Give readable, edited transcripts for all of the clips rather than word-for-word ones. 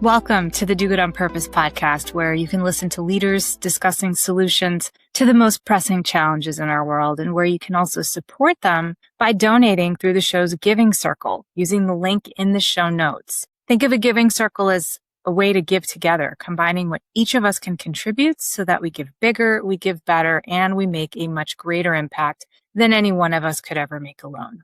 Welcome to the Do Good on Purpose podcast, where you can listen to leaders discussing solutions to the most pressing challenges in our world, and where you can also support them by donating through the show's Giving Circle using the link in the show notes. Think of a giving circle as a way to give together, combining what each of us can contribute so that we give bigger, we give better, and we make a much greater impact than any one of us could ever make alone.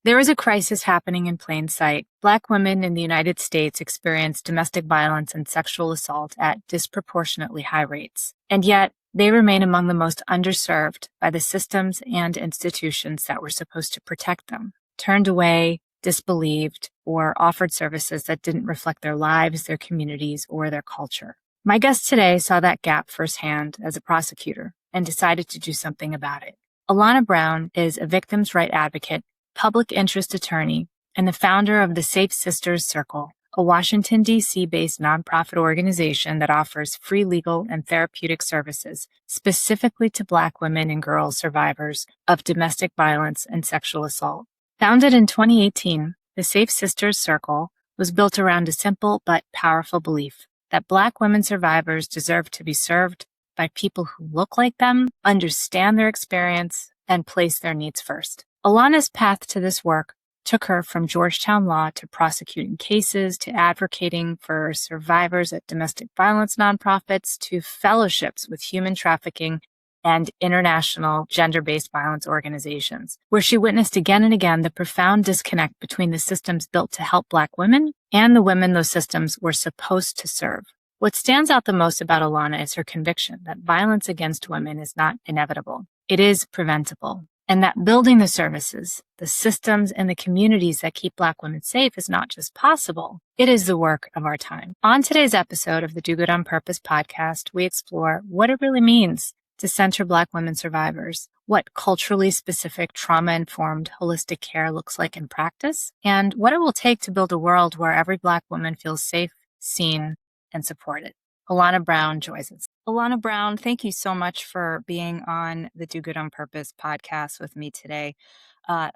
There is a crisis happening in plain sight. Black women in the United States experience domestic violence and sexual assault at disproportionately high rates, and yet they remain among the most underserved by the systems and institutions that were supposed to protect them, turned away, disbelieved, or offered services that didn't reflect their lives, their communities, or their culture. My guest today saw that gap firsthand as a prosecutor and decided to do something about it. Alana Brown is a victims' rights advocate, public interest attorney, and the founder of the Safe Sisters Circle, a Washington, D.C. based nonprofit organization that offers free legal and therapeutic services specifically to Black women and girls survivors of domestic violence and sexual assault. Founded in 2018, the Safe Sisters Circle was built around a simple but powerful belief that Black women survivors deserve to be served by people who look like them, understand their experience, and place their needs first. Alana's path to this work took her from Georgetown law to prosecuting cases, to advocating for survivors at domestic violence nonprofits, to fellowships with human trafficking and international gender-based violence organizations, where she witnessed again and again the profound disconnect between the systems built to help Black women and the women those systems were supposed to serve. What stands out the most about Alana is her conviction that violence against women is not inevitable. It is preventable. And that building the services, the systems, and the communities that keep Black women safe is not just possible, it is the work of our time. On today's episode of the Do Good on Purpose podcast, we explore what it really means to center Black women survivors, what culturally specific, trauma-informed, holistic care looks like in practice, and what it will take to build a world where every Black woman feels safe, seen, and supported. Alana Brown joins us. Alana Brown, thank you so much for being on the Do Good on Purpose podcast with me today.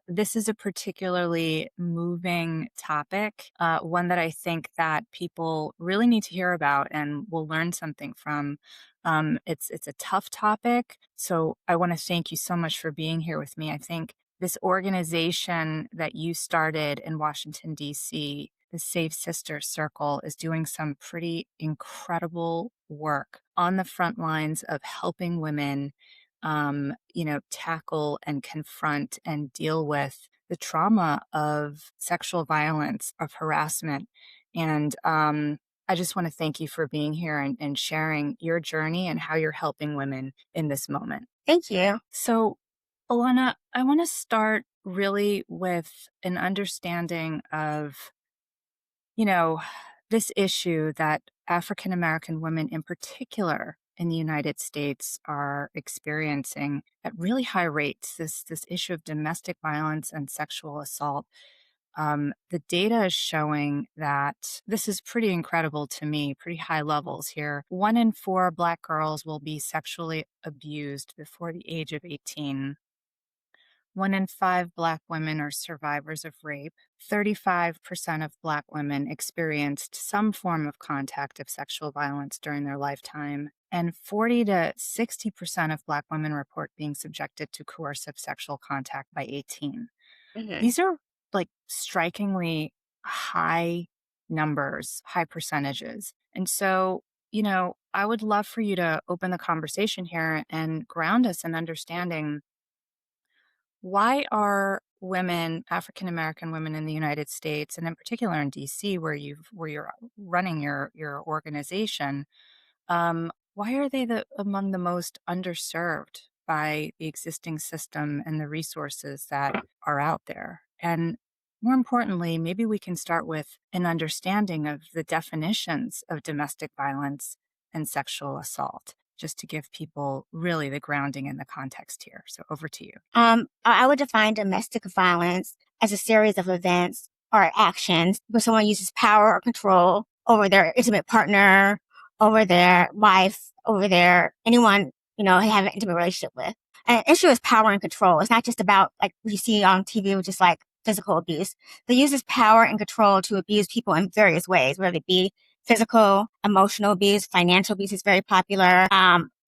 This is a particularly moving topic, one that I think that people really need to hear about and will learn something from. It's a tough topic, so I want to thank you so much for being here with me. I think this organization that you started in Washington, D.C., the Safe Sisters Circle, is doing some pretty incredible work on the front lines of helping women, tackle and confront and deal with the trauma of sexual violence, of harassment. And I just want to thank you for being here and sharing your journey and how you're helping women in this moment. Thank you. So, Alana, I want to start really with an understanding of this issue that African American women in particular in the United States are experiencing at really high rates, this issue of domestic violence and sexual assault. The data is showing that this is pretty incredible to me, pretty high levels here. 1 in 4 Black girls will be sexually abused before the age of 18. 1 in 5 Black women are survivors of rape. 35% of Black women experienced some form of contact of sexual violence during their lifetime. And 40 to 60% of Black women report being subjected to coercive sexual contact by 18. Mm-hmm. These are like strikingly high numbers, high percentages. And so, I would love for you to open the conversation here and ground us in understanding, why are women, African American women in the United States, and in particular in DC, where you're running your organization, why are they among the most underserved by the existing system and the resources that are out there? And more importantly, maybe we can start with an understanding of the definitions of domestic violence and sexual assault, just to give people really the grounding and the context here. So over to you. I would define domestic violence as a series of events or actions where someone uses power or control over their intimate partner, over their wife, over anyone, they have an intimate relationship with. And the issue is power and control. It's not just about like you see on TV with just like physical abuse. They use this power and control to abuse people in various ways, whether it be physical, emotional abuse, financial abuse is very popular,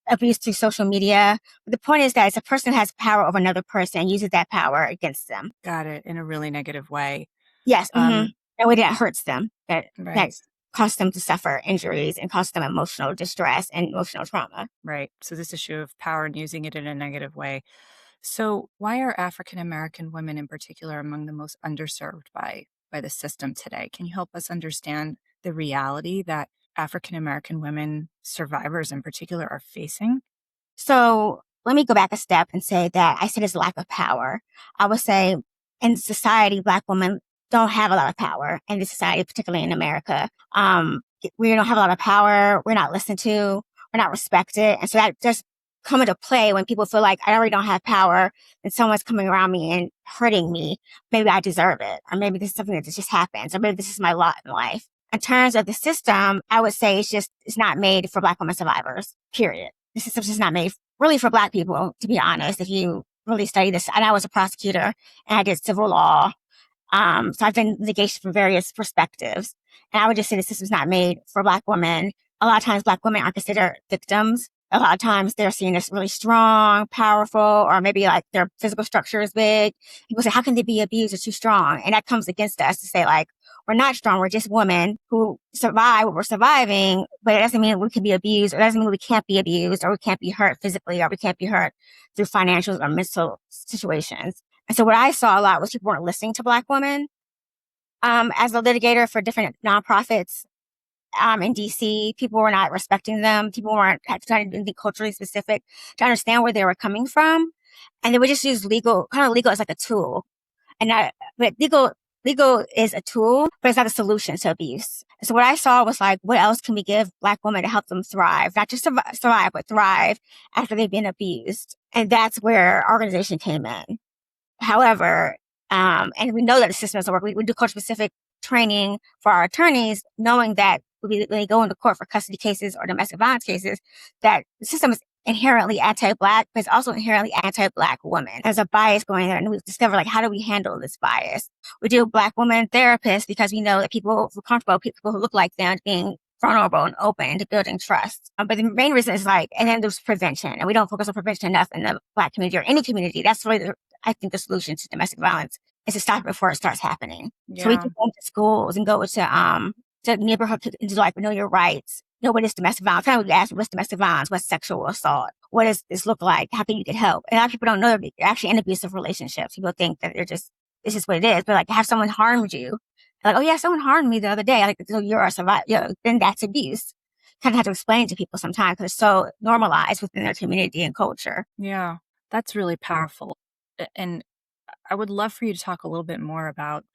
abuse through social media. But the point is that if a person has power over another person and uses that power against them. Got it. In a really negative way. Yes. Um, That way that hurts them, that right. causes them to suffer injuries and causes them emotional distress and emotional trauma. Right. So this issue of power and using it in a negative way. So why are African American women in particular among the most underserved by the system today? Can you help us understand the reality that African American women, survivors in particular, are facing? So let me go back a step and say that I said it's lack of power. I would say in society, Black women don't have a lot of power in this society, particularly in America. We don't have a lot of power. We're not listened to. We're not respected. And so that just come into play when people feel like I already don't have power and someone's coming around me and hurting me. Maybe I deserve it. Or maybe this is something that just happens. Or maybe this is my lot in life. In terms of the system, I would say it's not made for Black women survivors, period. The system's just not made really for Black people, to be honest, if you really study this. And I was a prosecutor and I did civil law. So I've done litigation from various perspectives. And I would just say the system's not made for Black women. A lot of times Black women are considered victims. A lot of times they're seen as really strong, powerful, or maybe like their physical structure is big. People say, how can they be abused? They're too strong. And that comes against us to say like, we're not strong. We're just women who survive what we're surviving, but it doesn't mean we can be abused, or it doesn't mean we can't be abused, or we can't be hurt physically, or we can't be hurt through financial or mental situations. And so what I saw a lot was people weren't listening to Black women. As a litigator for different nonprofits, in DC, people were not respecting them. People weren't trying to do anything culturally specific to understand where they were coming from. And they would just use legal as like a tool. But legal is a tool, but it's not a solution to abuse. So what I saw was like, what else can we give Black women to help them thrive? Not just survive, but thrive after they've been abused. And that's where our organization came in. However, and we know that the system doesn't work. We do court-specific training for our attorneys, knowing that when they go into court for custody cases or domestic violence cases, that the system is inherently anti-Black, but it's also inherently anti-Black women. There's a bias going there, and we've discovered, like, how do we handle this bias? We do Black women therapists because we know that people feel comfortable, people who look like them, being vulnerable and open to building trust. But the main reason is like, and then there's prevention, and we don't focus on prevention enough in the Black community or any community. That's really, I think, the solution to domestic violence is to stop it before it starts happening. Yeah. So we can go to schools and go to neighborhood and do like know your rights. Know what is domestic violence. Kind of ask what's domestic violence, what's sexual assault, what does this look like? How can you get help? And a lot of people don't know that they're actually in abusive relationships. People think that it's just what it is. But like, have someone harmed you? Like, oh yeah, someone harmed me the other day. Like, so you're a survivor. Then that's abuse. Kind of have to explain to people sometimes because it's so normalized within their community and culture. Yeah, that's really powerful. And I would love for you to talk a little bit more about,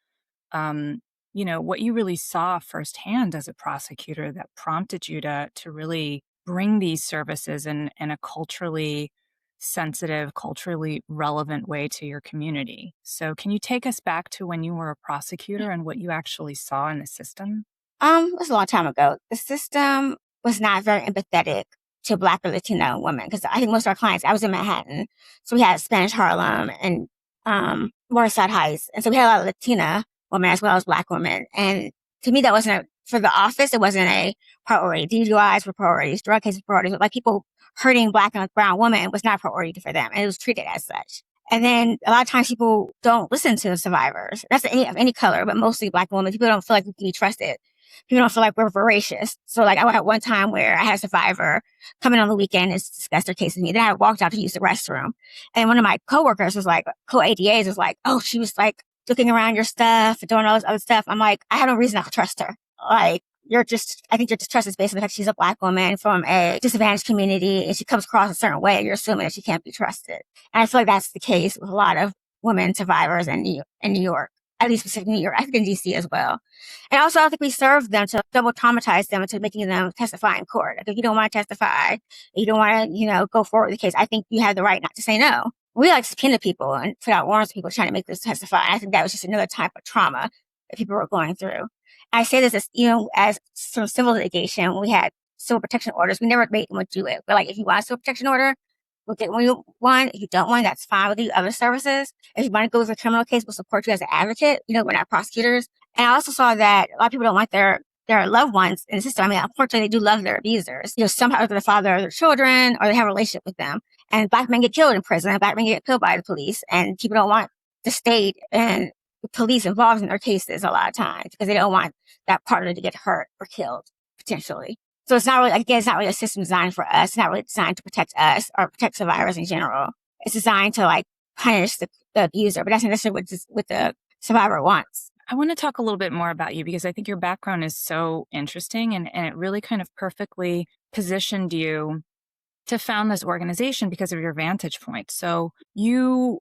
what you really saw firsthand as a prosecutor that prompted you to really bring these services in a culturally sensitive, culturally relevant way to your community. So can you take us back to when you were a prosecutor and what you actually saw in the system? It was a long time ago. The system was not very empathetic to Black or Latino women because I think most of our clients, I was in Manhattan, so we had Spanish Harlem and Morris Heights, and so we had a lot of Latina women as well as Black women. And to me, that wasn't for the office. It wasn't a priority. DUIs were priorities, drug cases were priorities. Like people hurting Black and brown women was not a priority for them, and it was treated as such. And then a lot of times people don't listen to the survivors. That's of any color, but mostly Black women. People don't feel like we can be trusted. People don't feel like we're voracious. So like I had one time where I had a survivor come in on the weekend and discuss their case with me. Then I walked out to use the restroom. And one of my coworkers was like, co-ADAs was like, oh, she was like looking around your stuff, doing all this other stuff. I'm like, I have no reason to trust her. Like, I think your distrust is based on the fact she's a Black woman from a disadvantaged community and she comes across a certain way. You're assuming that she can't be trusted. And I feel like that's the case with a lot of women survivors in New York. At least specifically in New York, I think in DC as well. And also, I think we serve them to double traumatize them into making them testify in court. Like if you don't want to testify, you don't want to, go forward with the case, I think you have the right not to say no. We like subpoena people and put out warrants for people trying to make this testify. And I think that was just another type of trauma that people were going through. I say this as some civil litigation, when we had civil protection orders, we never made them do it. But like, if you want a civil protection order, We'll get when you want. If you don't want, that's fine. We'll do other services. If you want to go with a criminal case, we'll support you as an advocate. We're not prosecutors. And I also saw that a lot of people don't want their loved ones in the system. I mean, unfortunately, they do love their abusers. Somehow they're the father of their children or they have a relationship with them. And Black men get killed in prison. And Black men get killed by the police. And people don't want the state and the police involved in their cases a lot of times because they don't want that partner to get hurt or killed potentially. So it's not really, again, it's not really a system designed for us. It's not really designed to protect us or protect survivors in general. It's designed to punish the abuser, but that's not necessarily what the survivor wants. I want to talk a little bit more about you because I think your background is so interesting and it really kind of perfectly positioned you to found this organization because of your vantage point. So you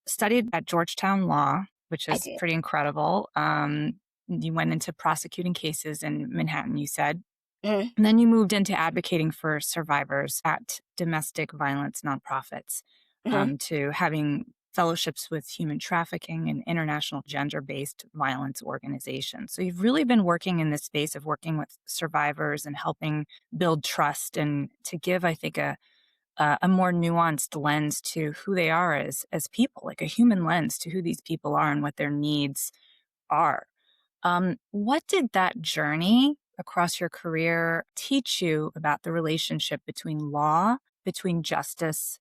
studied at Georgetown Law, which is pretty incredible. You went into prosecuting cases in Manhattan, you said. Mm-hmm. And then you moved into advocating for survivors at domestic violence nonprofits, to having fellowships with human trafficking and international gender-based violence organizations. So you've really been working in this space of working with survivors and helping build trust and to give, I think, a more nuanced lens to who they are as people, like a human lens to who these people are and what their needs are. What did that journey across your career teach you about the relationship between law, between justice,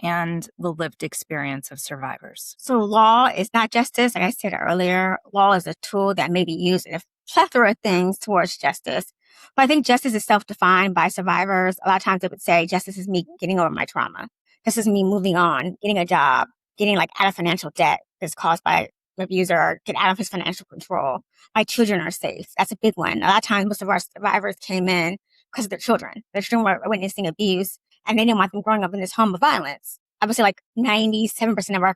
and the lived experience of survivors? So law is not justice. Like I said earlier, law is a tool that may be used in a plethora of things towards justice. But I think justice is self-defined by survivors. A lot of times they would say justice is me getting over my trauma. This is me moving on, getting a job, getting out of financial debt that's caused by an abuser, or get out of his financial control. My children are safe. That's a big one. A lot of times most of our survivors came in because of their children. Their children were witnessing abuse and they didn't want them growing up in this home of violence. I would say 97% of our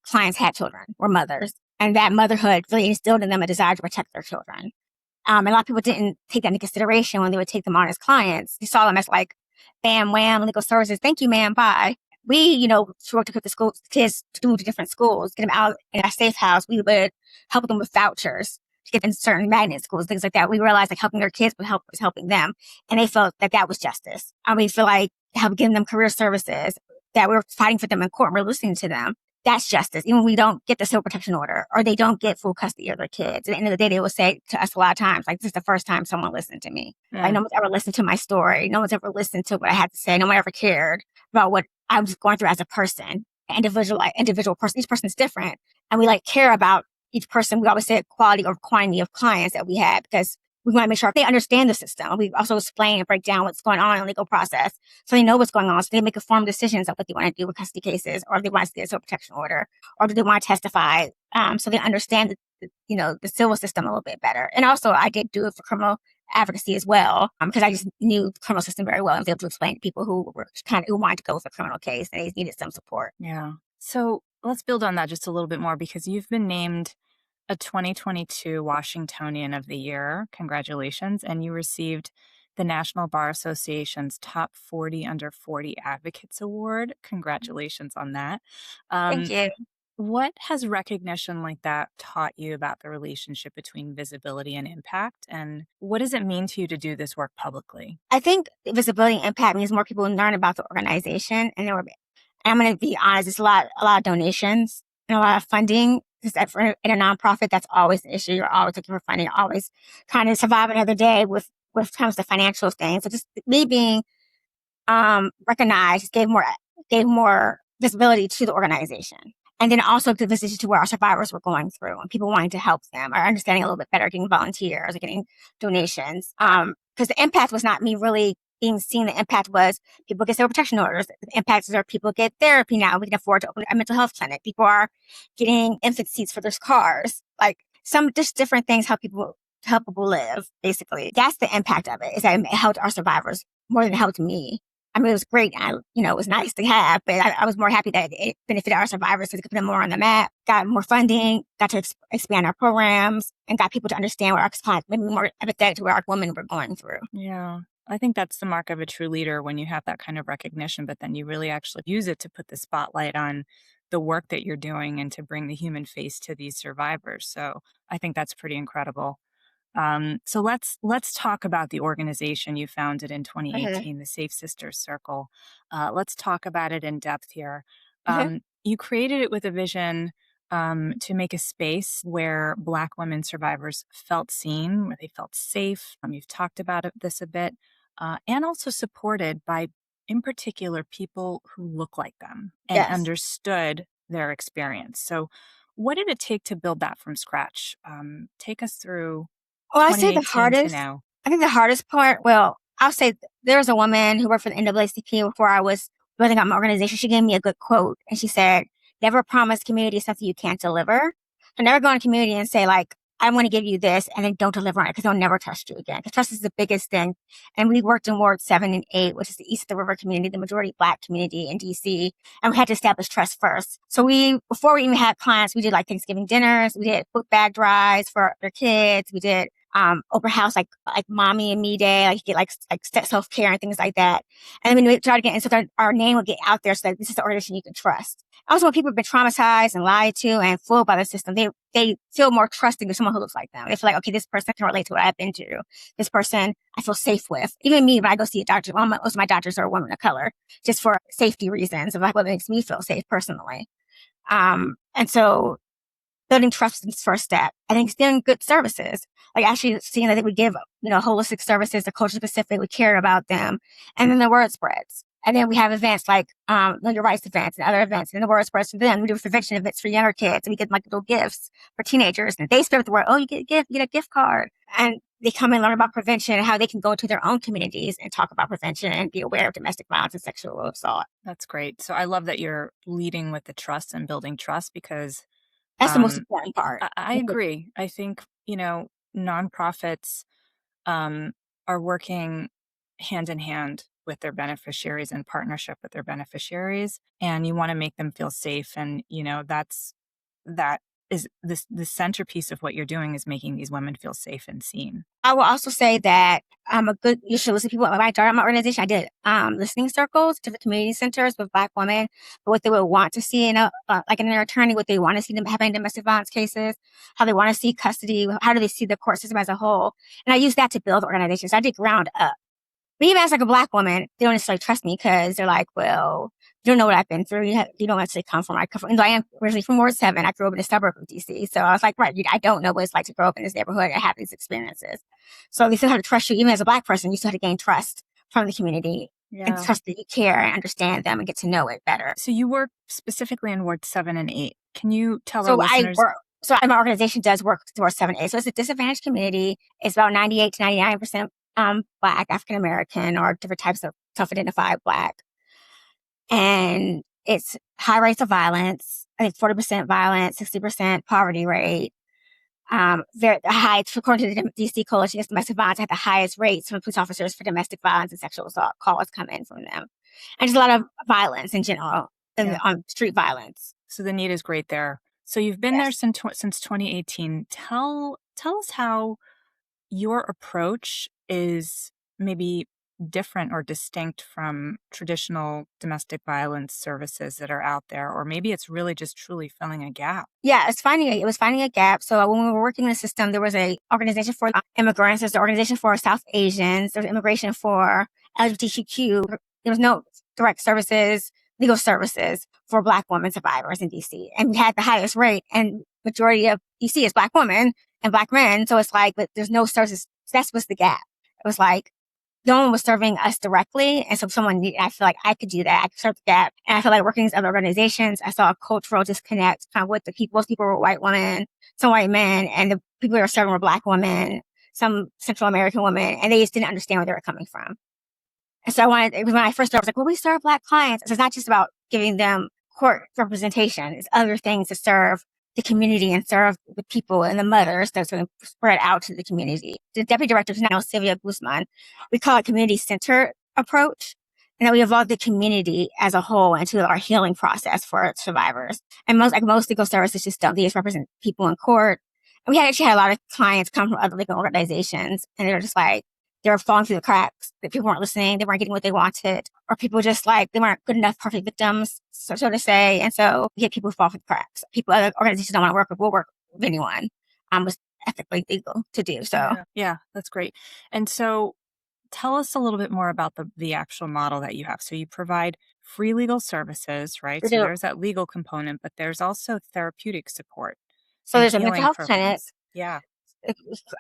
clients had children, were mothers. And that motherhood really instilled in them a desire to protect their children. And a lot of people didn't take that into consideration when they would take them on as clients. They saw them as bam, wham, legal services. Thank you, ma'am, bye. We, worked to put the kids to different schools, get them out in a safe house. We would help them with vouchers to get them to certain magnet schools, things like that. We realized helping their kids was helping them. And they felt that was justice. We feel giving them career services, that we're fighting for them in court and we're listening to them. That's justice. Even when we don't get the civil protection order or they don't get full custody of their kids. At the end of the day, they will say to us a lot of times, this is the first time someone listened to me. Yeah. No one's ever listened to my story. No one's ever listened to what I had to say. No one ever cared about what I was going through as a person, individual person. Each person is different. And we care about each person. We always say quality or quantity of clients that we have because we want to make sure they understand the system. We also explain and break down what's going on in the legal process so they know what's going on. So they make informed decisions of what they want to do with custody cases, or if they want to get a civil protection order, or do they want to testify. So they understand the civil system a little bit better. And also I did do it for criminal advocacy as well, because I just knew the criminal system very well and was able to explain to people who were who wanted to go with a criminal case and they needed some support. Yeah. So let's build on that just a little bit more because you've been named a 2022 Washingtonian of the Year. Congratulations. And you received the National Bar Association's Top 40 Under 40 Advocates Award. Congratulations on that. Thank you. What has recognition like that taught you about the relationship between visibility and impact? And what does it mean to you to do this work publicly? I think visibility and impact means more people learn about the organization. And I'm going to be honest, it's a lot of donations and a lot of funding. In a nonprofit, that's always an issue. You're always looking for funding, always trying to survive another day with comes to financial things. So just me being recognized gave more visibility to the organization. And then also the visibility to where our survivors were going through and people wanting to help them or understanding a little bit better, getting volunteers or getting donations. Because the impact was not me really being seen. The impact was people get civil protection orders. The impact is that people get therapy now. We can afford to open a mental health clinic. People are getting infant seats for their cars. Some just different things help people live, basically. That's the impact of it, is that it helped our survivors more than it helped me. It was great. It was nice to have, but I was more happy that it benefited our survivors because it could put them more on the map, got more funding, got to expand our programs, and got people to understand where our clients, maybe more empathetic to where our women were going through. Yeah. I think that's the mark of a true leader when you have that kind of recognition, but then you really actually use it to put the spotlight on the work that you're doing and to bring the human face to these survivors. So I think that's pretty incredible. So let's talk about the organization you founded in Uh-huh. 2018, the Safe Sisters Circle. Let's talk about it in depth here. Uh-huh. You created it with a vision to make a space where Black women survivors felt seen, where they felt safe. You've talked about this a bit, and also supported by, in particular, people who look like them and Yes. understood their experience. So, what did it take to build that from scratch? Take us through Well, I say 2018 to now. I think the hardest part, well, I'll say there was a woman who worked for the NAACP before I was building up my organization. She gave me a good quote and she said, never promise community something you can't deliver. So never go in a community and say like, I want to give you this and then don't deliver on it because they'll never trust you again. Because trust is the biggest thing. And we worked in Ward 7 and 8, which is the East of the River community, the majority Black community in DC. And we had to establish trust first. So before we even had clients, we did like Thanksgiving dinners. We did book bag drives for their kids. We did open house like mommy and me day, like get like self care and things like that. And then we try to get, and so that our name will get out there so that this is the organization you can trust. Also, when people have been traumatized and lied to and fooled by the system, they feel more trusting of someone who looks like them. They feel like, okay, this person can relate to what I've been through. This person I feel safe with. Even me, when I go see a doctor, most of my doctors are women of color, just for safety reasons of like what makes me feel safe personally. And so building trust is the first step. I think doing good services, like actually seeing that we give, holistic services, they're culture specific, we care about them. And then the word spreads. And then we have events like, Know Your Rights events and other events. And the word spreads to them. We do prevention events for younger kids. And we get like little gifts for teenagers. And they spread the word, oh, you get a gift, you get a gift card. And they come and learn about prevention and how they can go into their own communities and talk about prevention and be aware of domestic violence and sexual assault. That's great. So I love that you're leading with the trust and building trust because That's the most important part. I agree. I think, nonprofits are working hand in hand with their beneficiaries in partnership with their beneficiaries, and you want to make them feel safe. And, that is the centerpiece of what you're doing is making these women feel safe and seen. I will also say that you should listen to people. When I started my organization, I did listening circles to the community centers with Black women, what they would want to see in like in their attorney, what they want to see them having domestic violence cases, how they want to see custody, how do they see the court system as a whole. And I used that to build organizations. I did ground up. But even as like a Black woman, they don't necessarily trust me because they're like, well, you don't know what I've been through. You don't necessarily come from. I am originally from Ward 7. I grew up in a suburb of DC. So I was like, right, I don't know what it's like to grow up in this neighborhood and have these experiences. So they still have to trust you. Even as a Black person, you still have to gain trust from the community and trust that you care and understand them and get to know it better. So you work specifically in Ward 7 and 8. Can you tell our listeners? My organization does work towards 7A. So it's a disadvantaged community. It's about 98 to 99% Black, African American, or different types of self-identified Black. And it's high rates of violence. I think 40% violence, 60% poverty rate. Very high, according to the DC Coalition Against Domestic Violence, had the highest rates from police officers for domestic violence and sexual assault calls come in from them. And just a lot of violence in general, street violence. So the need is great there. So you've been there since 2018. Tell us how your approach is maybe different or distinct from traditional domestic violence services that are out there, or maybe it's really just truly filling a gap. Yeah, it was finding a gap. So when we were working in the system, there was a organization for immigrants, there's an organization for South Asians, there's immigration for LGBTQ. There was no direct services, legal services for Black women survivors in DC. And we had the highest rate, and majority of DC is Black women and Black men. So it's like, but there's no services. That's what's the gap. It was like, no one was serving us directly. And so I feel like I could do that. I could serve the gap. And I feel like working with other organizations, I saw a cultural disconnect kind of with the people. Most people were white women, some white men, and the people that were serving were Black women, some Central American women, and they just didn't understand where they were coming from. And so when I first started, I was like, well, we serve Black clients. So it's not just about giving them court representation. It's other things to serve the community and serve the people and the mothers that's going to spread out to the community. The deputy director is now Sylvia Guzman. We call it community-centered approach, and that we evolve the community as a whole into our healing process for survivors. And most legal services just don't. They just represent people in court. And we actually had a lot of clients come from other legal organizations, and they're just like, they were falling through the cracks, that people weren't listening, they weren't getting what they wanted, or people just like, they weren't good enough perfect victims, so to say. And so we get people who fall through the cracks. Other organizations don't want to work with, we'll work with anyone. ethically legal to do. So Yeah, that's great. And so tell us a little bit more about the actual model that you have. So you provide free legal services, right? we So do. there's that legal component, but there's also therapeutic support So and there's a mental healing health clinic. programs. Yeah.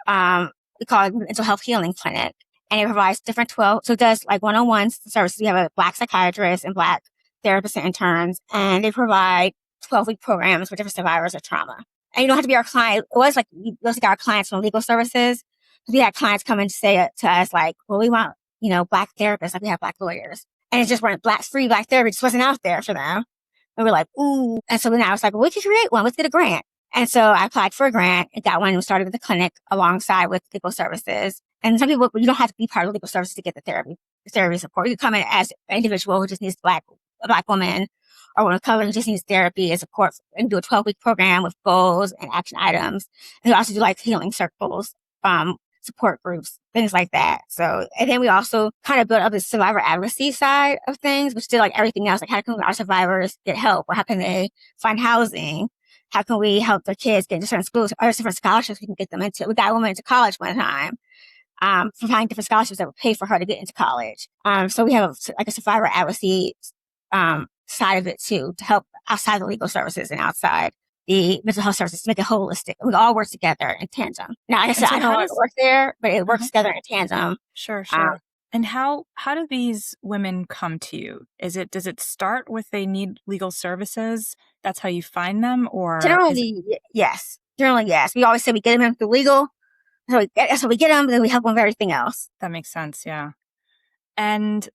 Um, we call it mental health healing clinic, and it provides different 12. So it does like one-on-one services. We have a Black psychiatrist and Black therapists and interns, and they provide 12-week programs for different survivors of trauma. And you don't have to be our client. It was like we also got our clients from legal services. We had clients come and say it to us like, well, we want, Black therapists, like we have Black lawyers. And it just weren't free Black therapy, just wasn't out there for them. And we're like, ooh. And so then I was like, well, we could create one. Let's get a grant. And so I applied for a grant and got one and started with the clinic alongside with legal services. And some people, you don't have to be part of legal services to get the therapy support. You can come in as an individual who just needs a Black woman or one of color who just needs therapy and support, and do a 12-week program with goals and action items. And we also do like healing circles, support groups, things like that. So, and then we also kind of built up the survivor advocacy side of things, which did like everything else. Like how can our survivors get help, or how can they find housing? How can we help their kids get into certain schools or different scholarships we can get them into? We got a woman into college one time, for finding different scholarships that would pay for her to get into college. So we have a survivor advocacy, side of it too, to help outside the legal services and outside the mental health services to make it holistic. We all work together in tandem. Now, like I said, so I don't want to work there, but it works together in tandem. Sure, sure. And how do these women come to you? Does it start with they need legal services? That's how you find them, or generally, yes. Generally, yes. We always say we get them through legal. So we get them, then we help them with everything else. That makes sense, yeah. And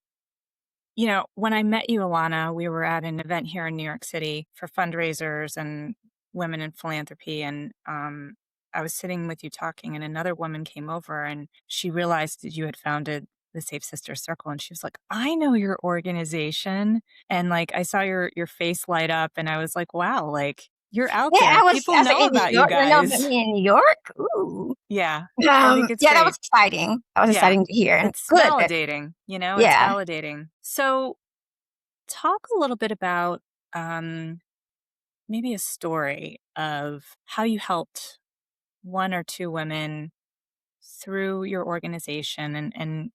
when I met you, Alana, we were at an event here in New York City for fundraisers and women in philanthropy. And I was sitting with you talking, and another woman came over and she realized that you had founded the Safe Sister Circle. And she was like, I know your organization. And like, I saw your face light up, and I was like, wow, like you're out there. People know about you guys. Know about me in New York? Ooh. Yeah. I think it's great. That was exciting. That was exciting to hear. And it's good. Validating, it's validating. So talk a little bit about maybe a story of how you helped one or two women through your organization, and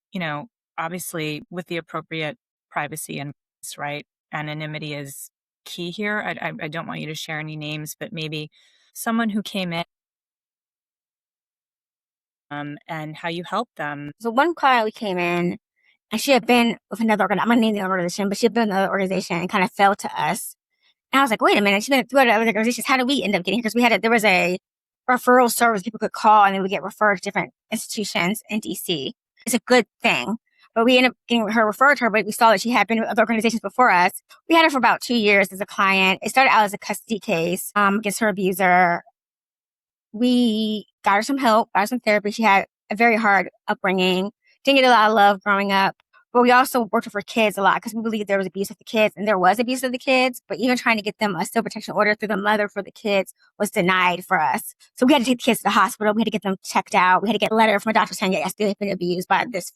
obviously with the appropriate privacy and right, anonymity is key here. I don't want you to share any names, but maybe someone who came in and how you helped them. So one client we came in, and she had been with another organization. I'm going to name the organization, but she had been with another organization and kind of fell to us. And I was like, wait a minute, she's been through other organizations. How did we end up getting here? Because there was a referral service people could call, and then we get referred to different institutions in DC. It's a good thing. But we ended up getting her referred to her, but we saw that she had been with other organizations before us. We had her for about 2 years as a client. It started out as a custody case against her abuser. We got her some help, got her some therapy. She had a very hard upbringing, didn't get a lot of love growing up. But we also worked with her kids a lot because we believed there was abuse of the kids, and there was abuse of the kids. But even trying to get them a still protection order through the mother for the kids was denied for us. So we had to take the kids to the hospital. We had to get them checked out. We had to get a letter from a doctor saying, yes, they've been abused by this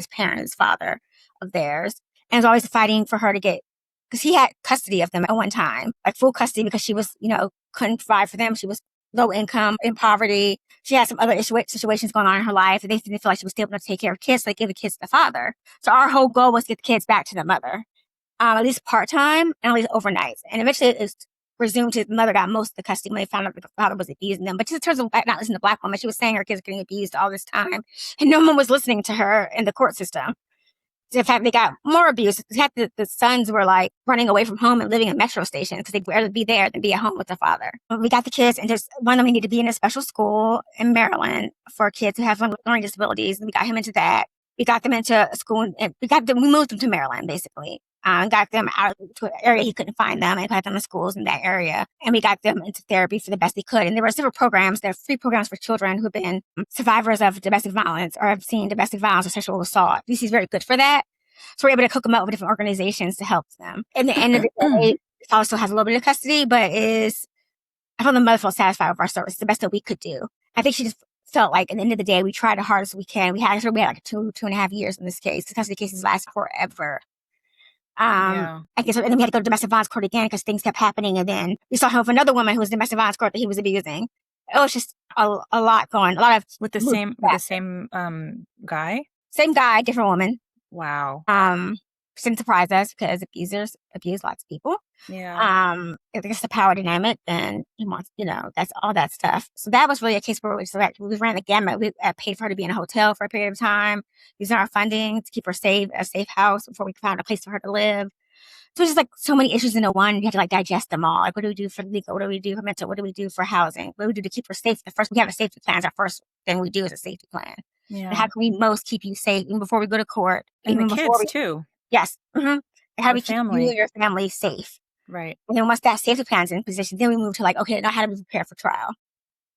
parent, this father of theirs. And it was always fighting for her to get, because he had custody of them at one time, like full custody, because she was, couldn't provide for them. She was low income, in poverty. She had some other situations going on in her life. And they didn't feel like she was able to take care of kids, so they gave the kids to the father. So our whole goal was to get the kids back to the mother, at least part-time and at least overnight. And eventually it was presumed the mother got most of the custody when they found out that the father was abusing them. But just in terms of not listening to the Black woman, she was saying her kids were getting abused all this time, and no one was listening to her in the court system. In fact, they got more abuse. The sons were like running away from home and living in metro stations because they'd rather be there than be at home with their father. But we got the kids, and just one of them needed to be in a special school in Maryland for kids who have learning disabilities. And we got him into that. We got them into a school, and we moved them to Maryland, basically. And got them out to an area he couldn't find them, and got them in schools in that area. And we got them into therapy for the best they could. And there were several programs. There are free programs for children who've been survivors of domestic violence or have seen domestic violence or sexual assault. DC is very good for that. So we're able to hook them up with different organizations to help them. At the end of the day, it also has a little bit of custody, but I felt the mother felt satisfied with our service, the best that we could do. I think she just felt like at the end of the day, we tried the hardest we can. We had like 2.5 years in this case. The custody cases last forever. I guess, and then we had to go to domestic violence court again because things kept happening. And then we saw him with another woman who was domestic violence court that he was abusing. It was just a lot going, a lot of With the same guy? same guy, different woman. Wow. Didn't surprise us because abusers abuse lots of people. Yeah. It's the power dynamic, and he wants, that's all that stuff. So that was really a case where we ran the gamut. We paid for her to be in a hotel for a period of time, using our funding to keep her safe, a safe house before we found a place for her to live. So it's just like so many issues in the one. You have to like digest them all. Like, what do we do for legal? What do we do for mental? What do we do for housing? What do we do to keep her safe? We have a safety plan. Our first thing we do is a safety plan. Yeah. And how can we most keep you safe even before we go to court? And even the before kids too. Yes. Mm-hmm. How do we keep family. you and your family safe? Right. And then once that safety plan's in position, then we move to like, okay, now how do we prepare for trial?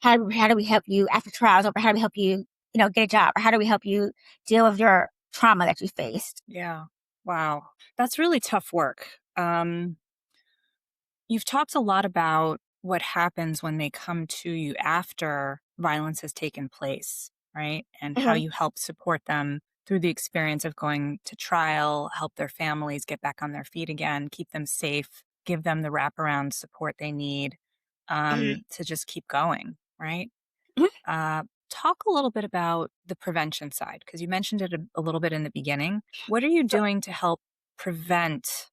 How do we help you after trials over? How do we help you, get a job? Or how do we help you deal with your trauma that you faced? Yeah. Wow. That's really tough work. You've talked a lot about what happens when they come to you after violence has taken place, right? And how you help support them through the experience of going to trial, help their families get back on their feet again, keep them safe, give them the wraparound support they need to just keep going, right? Talk a little bit about the prevention side, because you mentioned it a little bit in the beginning. What are you doing to help prevent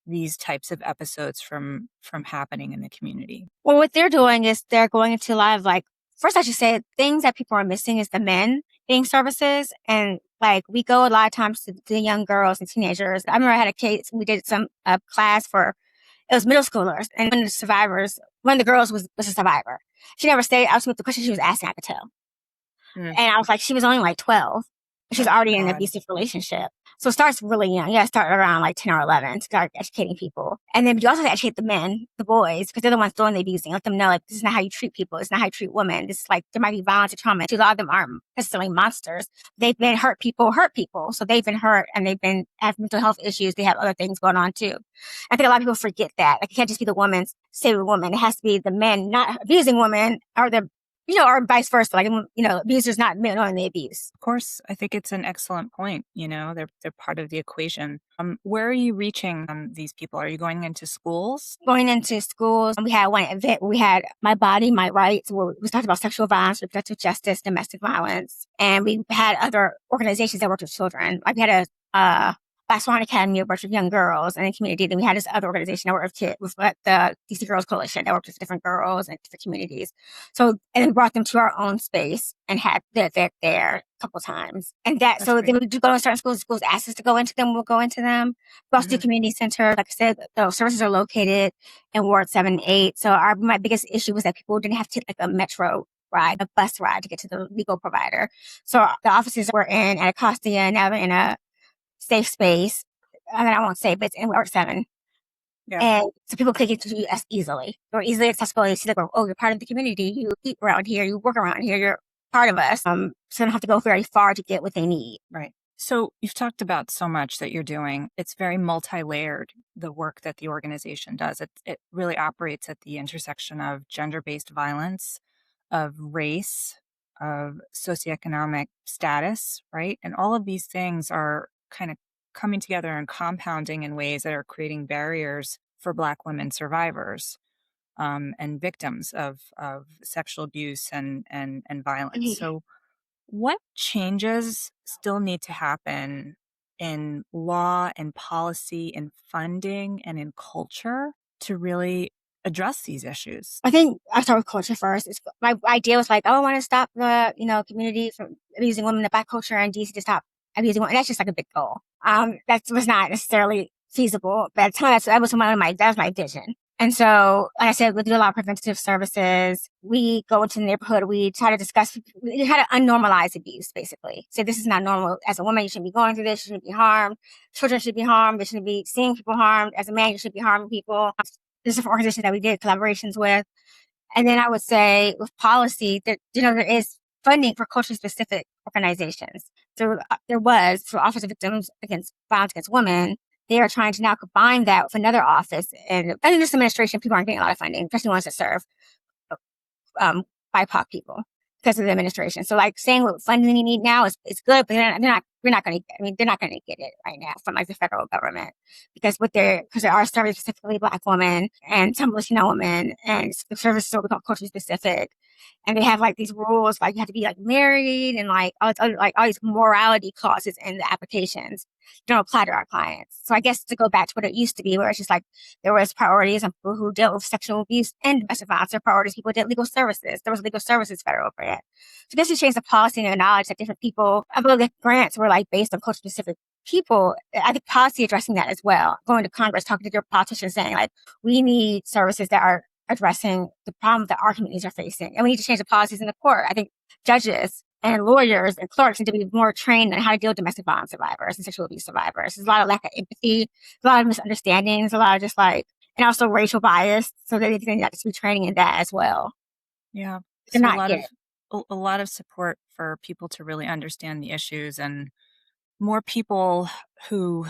these types of episodes from happening in the community? Well, what they're doing is they're going into a lot of like, first I should say things that people are missing is the men getting services. And like we go a lot of times to the young girls and teenagers. I remember I had a case, we did some class for, it was middle schoolers. And one of the girls was a survivor. She never stayed. I was with the question she was asking, I could tell. And I was like, she was only like 12. She's already in an abusive relationship. So it starts really young. You gotta start around like 10 or 11 to start educating people. And then you also have to educate the men, the boys, because they're the ones doing the abusing. Let them know, like, this is not how you treat people. It's not how you treat women. This is like, there might be violence or trauma. A lot of them aren't necessarily monsters. They've been hurt people. So they've been hurt and have mental health issues. They have other things going on too. I think a lot of people forget that. Like, it can't just be the woman saving woman. It has to be the men not abusing women or or vice versa, like, abusers not knowing the abuse. Of course, I think it's an excellent point. They're part of the equation. Where are you reaching these people? Are you going into schools? Going into schools, we had one event where we had My Body, My Rights, where we talked about sexual violence, reproductive justice, domestic violence. And we had other organizations that worked with children. Like we had a Black Swan Academy that worked with young girls and the community. Then we had this other organization that worked with the DC Girls Coalition that worked with different girls and different communities. So, and then brought them to our own space and had the event there a couple times. And then we do go to certain schools. Schools ask us to go into them. We'll go into them. We also do community center. Like I said, the services are located in Ward 7 and 8. So my biggest issue was that people didn't have to take like a metro ride, a bus ride to get to the legal provider. So the offices were in Anacostia and now in a safe space. I mean, I won't say, but it's in Ward 7. Yeah. And so people could get to you as easily or easily accessible. You see, like, oh, you're part of the community. You eat around here. You work around here. You're part of us. So they don't have to go very far to get what they need. Right. So you've talked about so much that you're doing. It's very multi-layered, the work that the organization does. It really operates at the intersection of gender-based violence, of race, of socioeconomic status, right? And all of these things are kind of coming together and compounding in ways that are creating barriers for Black women survivors and victims of sexual abuse and violence. So what changes still need to happen in law and policy and funding and in culture to really address these issues? I think I start with culture first. My idea was like, I want to stop the, community from abusing women, the Black culture in DC to stop abusing women. That's just like a big goal. That was not necessarily feasible, but at the time that was my vision. And so, like I said, we do a lot of preventative services. We go into the neighborhood. We try to unnormalize abuse, basically. So this is not normal. As a woman, you shouldn't be going through this. You shouldn't be harmed. Children should be harmed. They shouldn't be seeing people harmed. As a man, you should be harming people. There's different organizations that we did collaborations with. And then I would say with policy that, there is funding for culturally specific organizations. So there was for Office of Victims Against Violence Against Women. They are trying to now combine that with another office. And in this administration, people aren't getting a lot of funding, especially ones that serve BIPOC people because of the administration. So like saying what funding you need now is good, but they're not we're not going to, I mean, they're not going to get it right now from like the federal government because because there are services specifically Black women and some Latino women, and the services are culturally specific. And they have like these rules, like you have to be like married and like all these morality clauses in the applications don't apply to our clients. So I guess to go back to what it used to be, where it's just like there was priorities on people who dealt with sexual abuse and domestic violence. There were priorities people did legal services. There was legal services federal grant. So I guess to change the policy and acknowledge that different people, I believe that grants were like based on culture specific people. I think policy addressing that as well. Going to Congress, talking to your politicians, saying like, we need services that are addressing the problems that our communities are facing. And we need to change the policies in the court. I think judges and lawyers and clerks need to be more trained on how to deal with domestic violence survivors and sexual abuse survivors. There's a lot of lack of empathy, a lot of misunderstandings, a lot of just like, and also racial bias. So they need to be training in that as well. Yeah. So a lot of support for people to really understand the issues, and more people who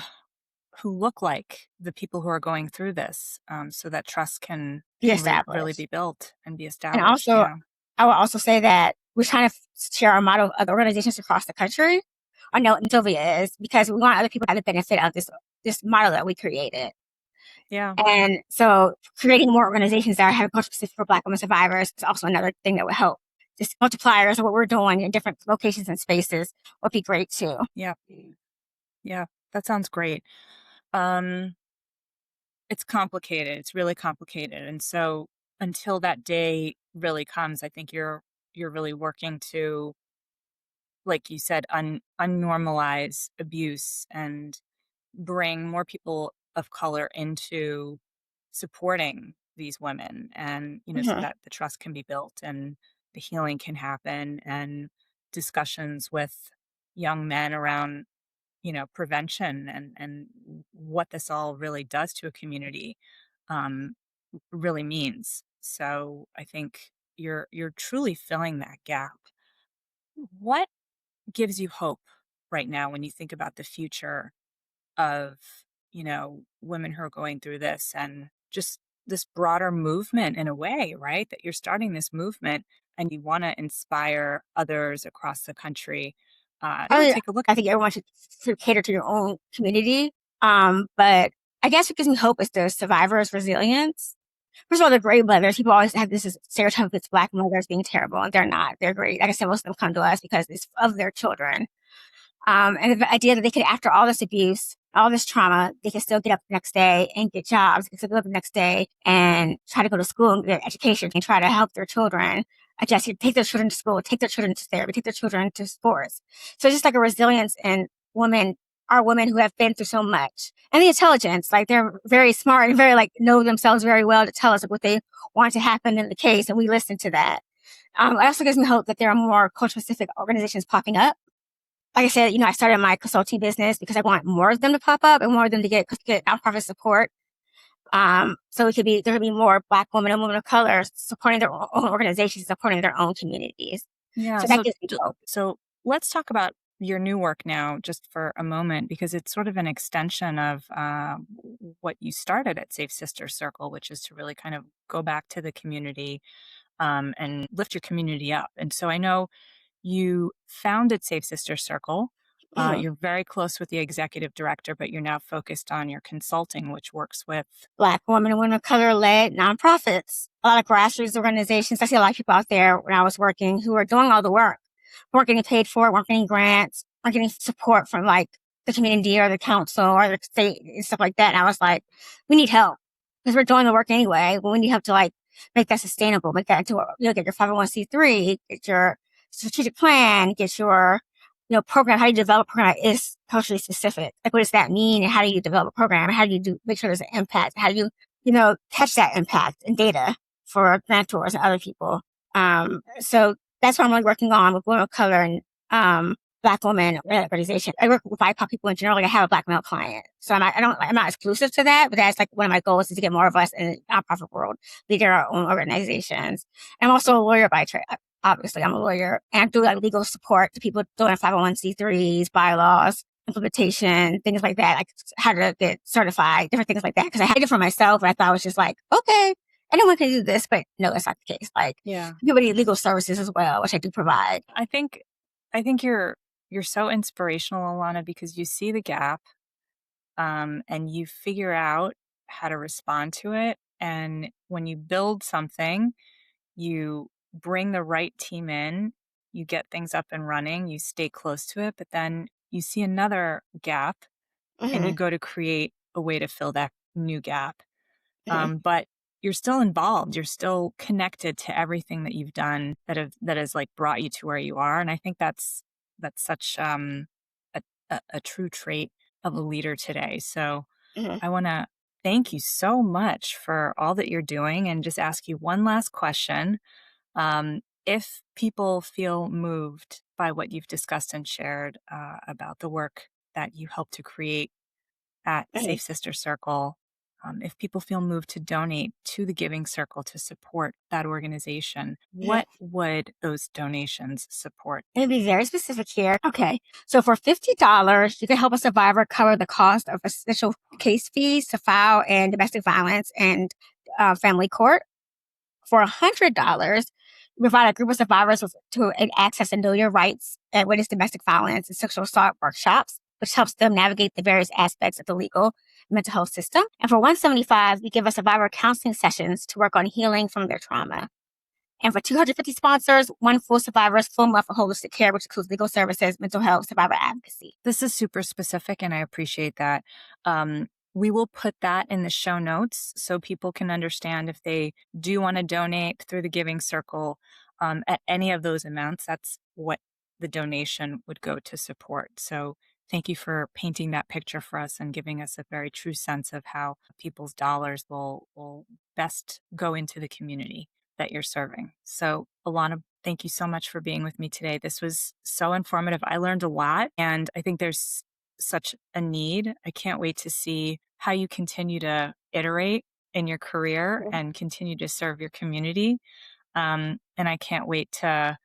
look like the people who are going through this, so that trust can be really be built and be And established. also, I will also say that we're trying to share our model with other organizations across the country. I know Sylvia is, because we want other people to have the benefit of this model that we created. Yeah. And so creating more organizations that have culture specific for Black women survivors is also another thing that would help. Just multipliers of what we're doing in different locations and spaces would be great too. Yeah. Yeah. That sounds great. It's complicated. It's really complicated. And so until that day really comes, I think you're really working to, like you said, unnormalize abuse and bring more people of color into supporting these women, and so that the trust can be built and the healing can happen, and discussions with young men around prevention and what this all really does to a community um, really means. So I think you're truly filling that gap. What gives you hope right now when you think about the future of women who are going through this, and just this broader movement in a way, right? That you're starting this movement and you want to inspire others across the country. Take a look. I think everyone should cater to your own community. But I guess what gives me hope is the survivors' resilience. First of all, they're great mothers. People always have this stereotype of it's Black mothers being terrible, and they're not. They're great. Like I said, most of them come to us because it's of their children. And the idea that they could, after all this abuse, all this trauma, they can still get up the next day and get jobs. They can still get up the next day and try to go to school and get education and try to help their children adjust, take their children to school, take their children to therapy, take their children to sports. So it's just like a resilience in our women who have been through so much. And the intelligence, like they're very smart and very like know themselves very well to tell us what they want to happen in the case. And we listen to that. It also gives me hope that there are more culture specific organizations popping up. Like I said, I started my consulting business because I want more of them to pop up and more of them to get nonprofit support. So there could be more Black women and women of color supporting their own organizations, supporting their own communities. Yeah. So that gives me hope. So let's talk about your new work now, just for a moment, because it's sort of an extension of what you started at Safe Sister Circle, which is to really kind of go back to the community and lift your community up. And so I know you founded Safe Sister Circle. You're very close with the executive director, but you're now focused on your consulting, which works with Black women and women of color led nonprofits, a lot of grassroots organizations. I see a lot of people out there when I was working who are doing all the work, weren't getting paid for it, weren't getting grants, weren't getting support from like the community or the council or the state and stuff like that. And I was like, we need help because we're doing the work anyway, but we need help to like make that sustainable, make that into get your 501c3, get your strategic plan, get your program. How do you develop a program that is culturally specific? Like, what does that mean? And how do you develop a program? How do you make sure there's an impact? How do you catch that impact in data for mentors and other people? So that's what I'm really working on with women of color and Black women organization. I work with BIPOC people in general. Like I have a Black male client, so I'm not exclusive to that, but that's like one of my goals is to get more of us in the nonprofit world leading our own organizations. I'm also a lawyer by trade. Obviously, I'm a lawyer and I do like legal support to people doing 501c3s, bylaws, implementation, things like that, like how to get certified, different things like that. Because I had it for myself and I thought it was just like, okay, anyone can do this, but no, that's not the case. Like, people need legal services as well, which I do provide. I think you're you're so inspirational, Alana, because you see the gap, and you figure out how to respond to it. And when you build something, you bring the right team in, you get things up and running, you stay close to it, but then you see another gap and you Mm-hmm. go to create a way to fill that new gap. Mm-hmm. But you're still involved. You're still connected to everything that you've done that has like brought you to where you are. And I think that's such a true trait of a leader today. So Mm-hmm. I want to thank you so much for all that you're doing, and just ask you one last question. If people feel moved by what you've discussed and shared about the work that you help to create at Mm-hmm. Safe Sister Circle, if people feel moved to donate to the Giving Circle to support that organization, Mm-hmm. what would those donations support? Let me be very specific here. Okay. So for $50, you can help a survivor cover the cost of essential case fees to file in domestic violence and family court. For $100, you provide a group of survivors to access and know your rights and witness domestic violence and sexual assault workshops, which helps them navigate the various aspects of the legal and mental health system. And for $175, we give a survivor counseling sessions to work on healing from their trauma. And for 250 sponsors, one full survivor's full month of holistic care, which includes legal services, mental health, survivor advocacy. This is super specific, and I appreciate that. We will put that in the show notes so people can understand if they do want to donate through the Giving Circle at any of those amounts. That's what the donation would go to support. So thank you for painting that picture for us and giving us a very true sense of how people's dollars will best go into the community that you're serving. So, Alana, thank you so much for being with me today. This was so informative. I learned a lot, and I think there's such a need. I can't wait to see how you continue to iterate in your career and continue to serve your community. And I can't wait to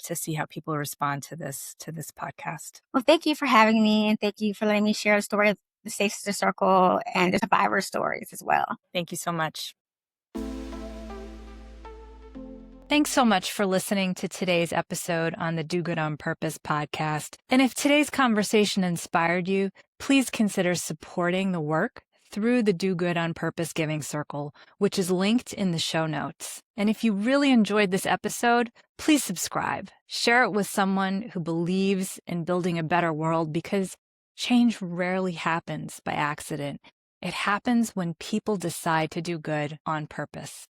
see how people respond to this podcast. Well, thank you for having me, and thank you for letting me share the story of the Safe Sister Circle and the survivor stories as well. Thank you so much. Thanks so much for listening to today's episode on the Do Good on Purpose podcast. And if today's conversation inspired you, please consider supporting the work through the Do Good on Purpose Giving Circle, which is linked in the show notes. And if you really enjoyed this episode, please subscribe. Share it with someone who believes in building a better world, because change rarely happens by accident. It happens when people decide to do good on purpose.